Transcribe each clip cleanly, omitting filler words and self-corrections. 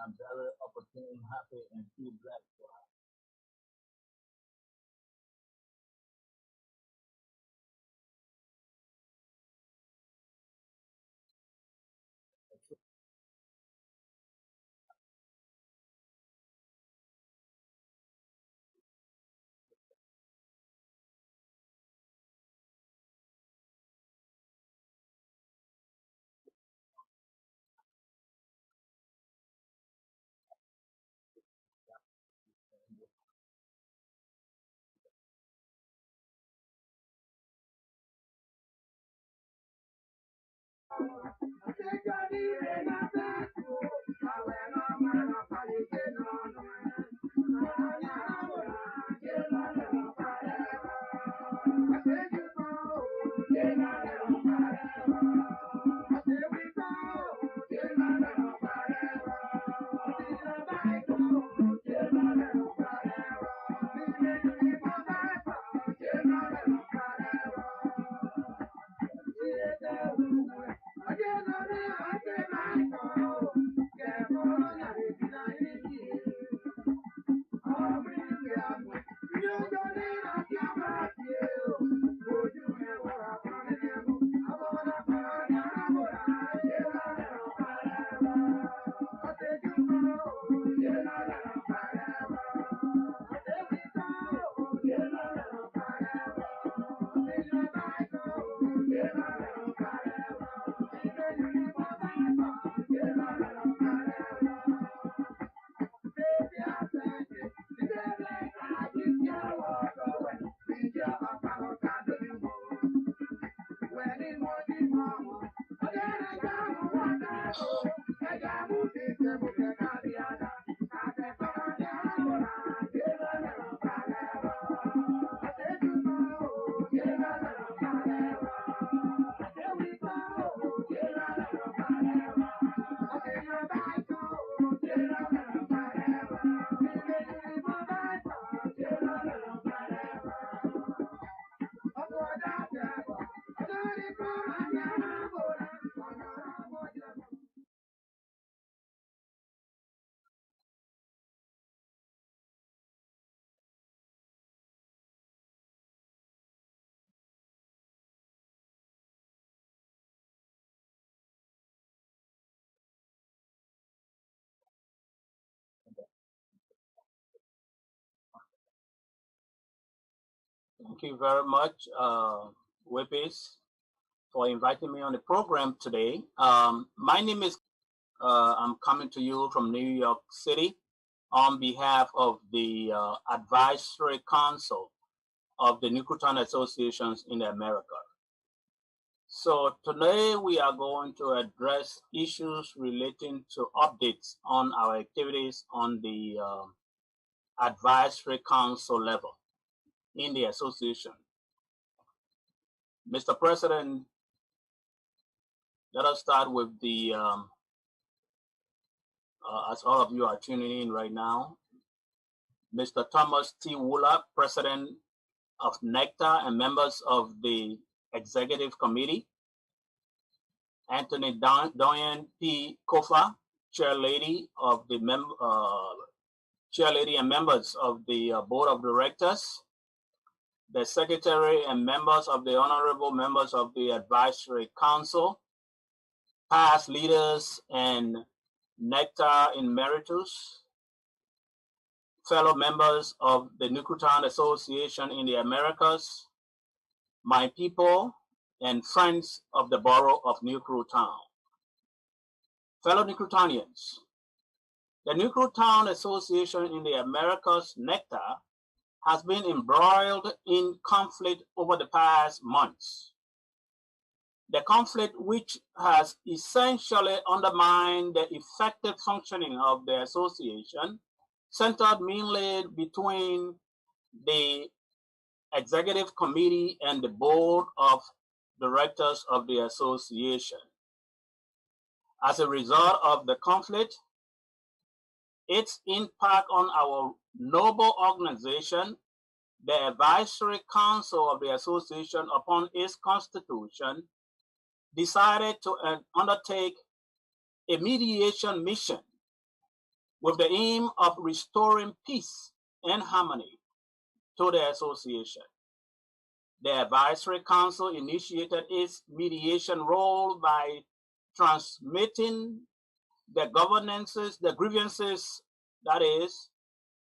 I'm very opportune, happy, and feel blessed. Thank you very much, Webis, for inviting me on the program today. My name is, I'm coming to you from New York City on behalf of the Advisory Council of the Nucleotide Associations in America. So today we are going to address issues relating to updates on our activities on the Advisory Council level in the association. Mr. President, let us start with the, as all of you are tuning in right now, Mr. Thomas T. Wooler, President of NECTA and members of the Executive Committee. Anthony Doyen P. Kofa, chairlady of the chairlady and members of the board of directors, the secretary and members of the honorable members of the advisory council, past leaders and nectar emeritus, fellow members of the Nuclear Association in the Americas, my people, and friends of the borough of New Town. Fellow Newtonians, the Nuclear Association in the Americas, NECTA, has been embroiled in conflict over the past months. The conflict, which has essentially undermined the effective functioning of the association, centered mainly between the executive committee and the board of directors of the association. As a result of the conflict, its impact on our noble organization, the advisory council of the association, upon its constitution, decided to undertake a mediation mission with the aim of restoring peace and harmony to the association. The advisory council initiated its mediation role by transmitting the grievances, that is,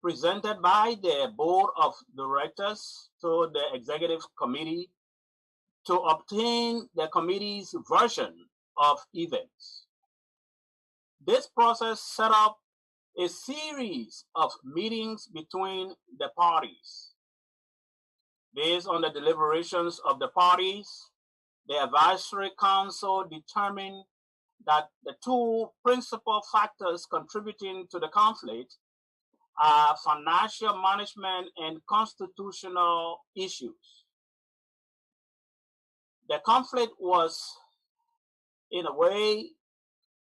presented by the board of directors to the executive committee to obtain the committee's version of events. This process set up a series of meetings between the parties. Based on the deliberations of the parties, the advisory council determined that the two principal factors contributing to the conflict are financial management and constitutional issues. The conflict was, in a way,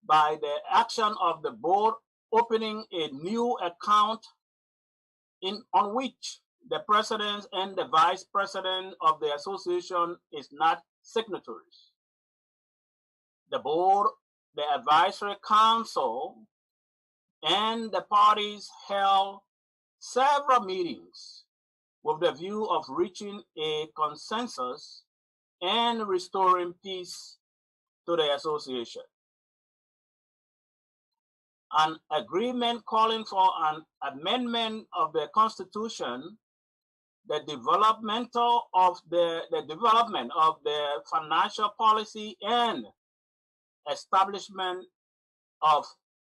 by the action of the board opening a new account on which the president and the vice president of the association is not signatories. The board, the advisory council, and the parties held several meetings with the view of reaching a consensus and restoring peace to the association. An agreement calling for an amendment of the Constitution, the development of the financial policy, and establishment of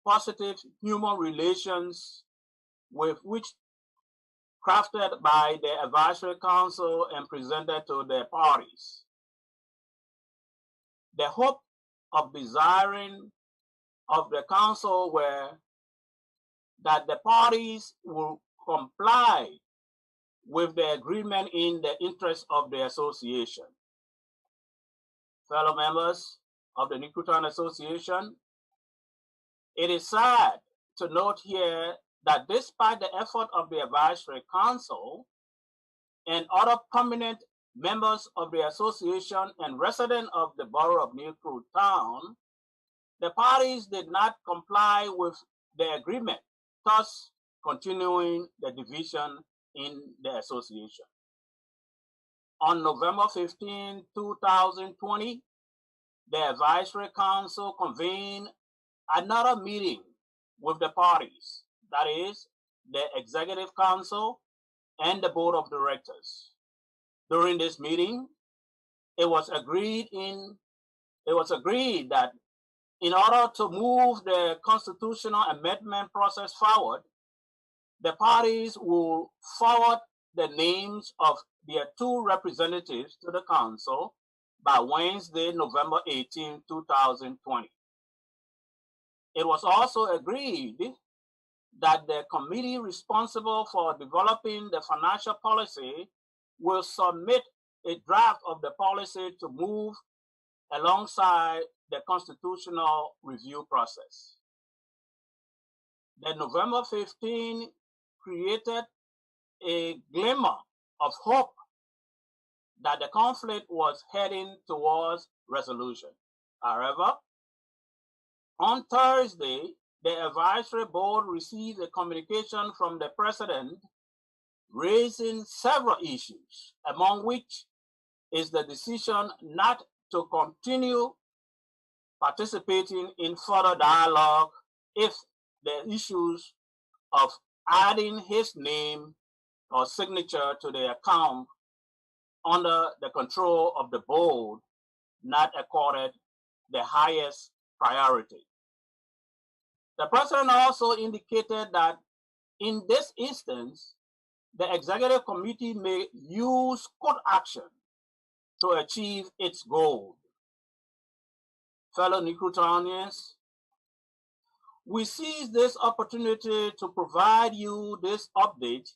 positive human relations, with which crafted by the advisory council and presented to the parties. The hope of desiring of the council were that the parties will comply with the agreement in the interest of the association. Fellow members of the Nuclear Association, it is sad to note here that despite the effort of the advisory council and other prominent members of the association and residents of the borough of New Town, the parties did not comply with the agreement, thus continuing the division in the association. On November 15, 2020, the advisory council convened another meeting with the parties, that is, the executive council and the board of directors. During this meeting, it was agreed that in order to move the constitutional amendment process forward, the parties will forward the names of their two representatives to the council by Wednesday, November 18, 2020. It was also agreed that the committee responsible for developing the financial policy will submit a draft of the policy to move alongside the constitutional review process. The November 15 created a glimmer of hope that the conflict was heading towards resolution. However, on Thursday, the advisory board received a communication from the president raising several issues, among which is the decision not to continue participating in further dialogue if the issues of adding his name or signature to the account under the control of the board not accorded the highest priority. The president also indicated that in this instance, the executive committee may use court action to achieve its goal. Fellow Nicotonians, we seize this opportunity to provide you this update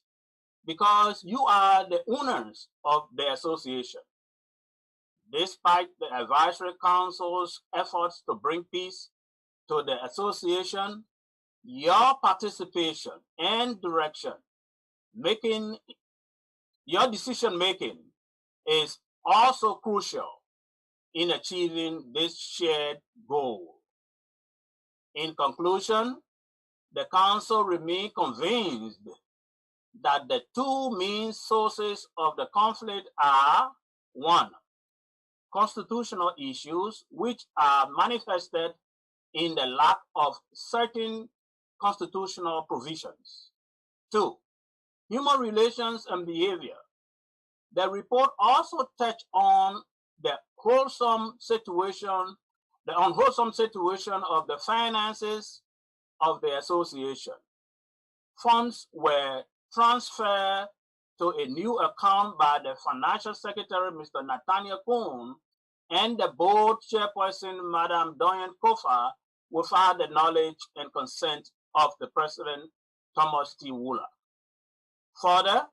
because you are the owners of the association. Despite the advisory council's efforts to bring peace to the association, your participation and direction your decision making is also crucial in achieving this shared goal. In conclusion, the council remains convinced that the two main sources of the conflict are: one, constitutional issues, which are manifested in the lack of certain constitutional provisions; two, human relations and behavior. The report also touched on the unwholesome situation of the finances of the association. Funds were transferred to a new account by the Financial Secretary, Mr. Nathaniel Kuhn, and the board chairperson, Madam Doyen Kofa, without the knowledge and consent of the President, Thomas T. Wooler. Further,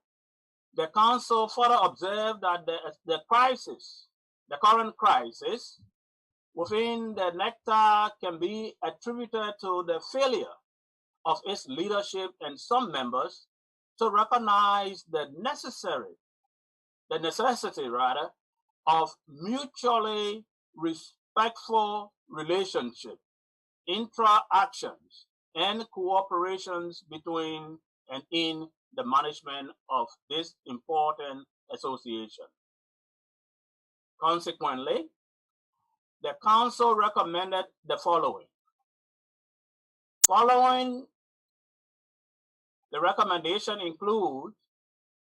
the council further observed that the current crisis within the NECTA can be attributed to the failure of its leadership and some members to recognize the necessity of mutually respectful relationship, interactions, and cooperations between and in the management of this important association. Consequently, the council recommended the following. Following the recommendation include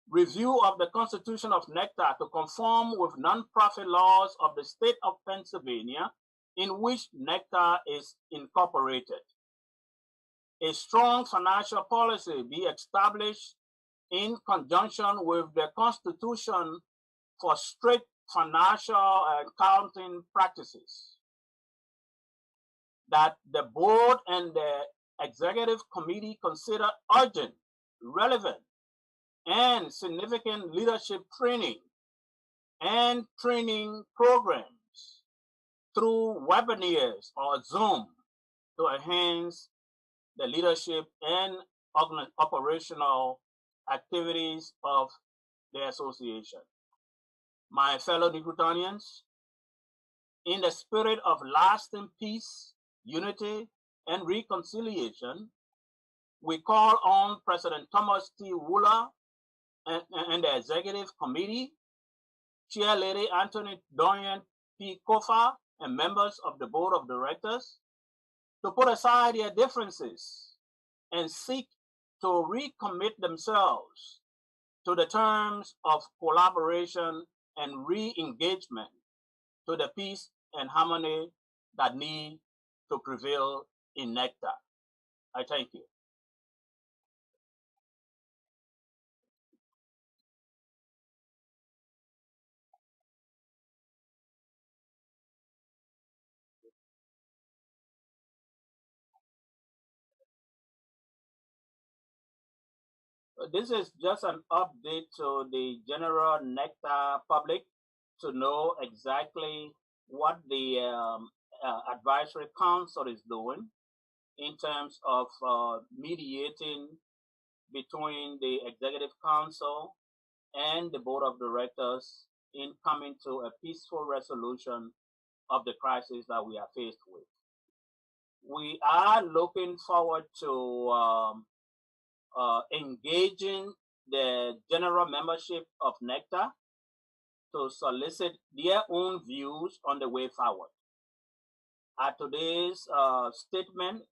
review of the Constitution of NECTA to conform with nonprofit laws of the state of Pennsylvania in which NECTA is incorporated. A strong financial policy be established in conjunction with the Constitution for strict financial and accounting practices. That the board and the executive committee consider urgent, relevant, and significant leadership training and training programs through webinars or Zoom to enhance the leadership and operational activities of the association. My fellow Nicotonians, in the spirit of lasting peace, unity, and reconciliation, we call on President Thomas T. Wooler and the Executive Committee, Chair Lady Anthony Doyen P. Kofa, and members of the Board of Directors to put aside their differences and seek to recommit themselves to the terms of collaboration and re-engagement to the peace and harmony that need to prevail in NECTA. I thank you. This is just an update to the general NECTA public to know exactly what the advisory council is doing in terms of mediating between the executive council and the board of directors in coming to a peaceful resolution of the crisis that we are faced with. We are looking forward to engaging the general membership of NECTA to solicit their own views on the way forward. At today's statement,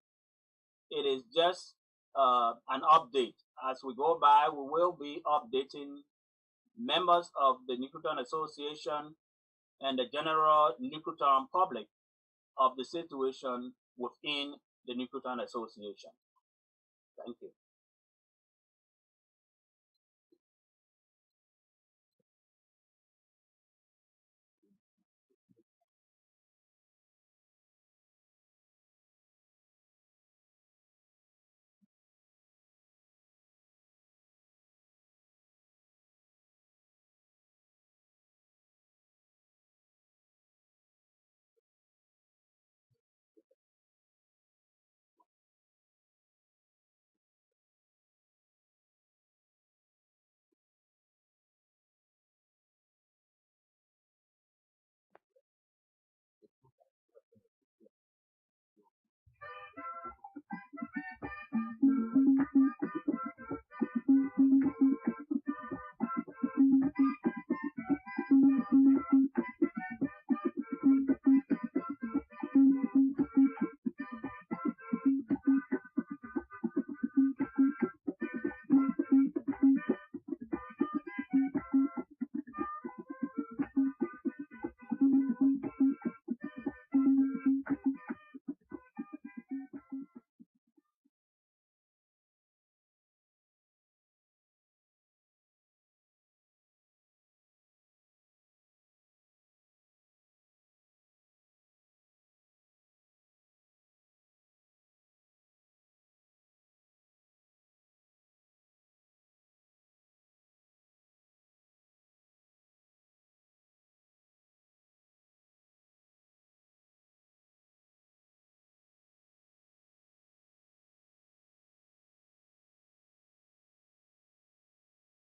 it is just an update. As we go by, we will be updating members of the Nuclear Association and the general nuclear public of the situation within the Nuclear Association. Thank you.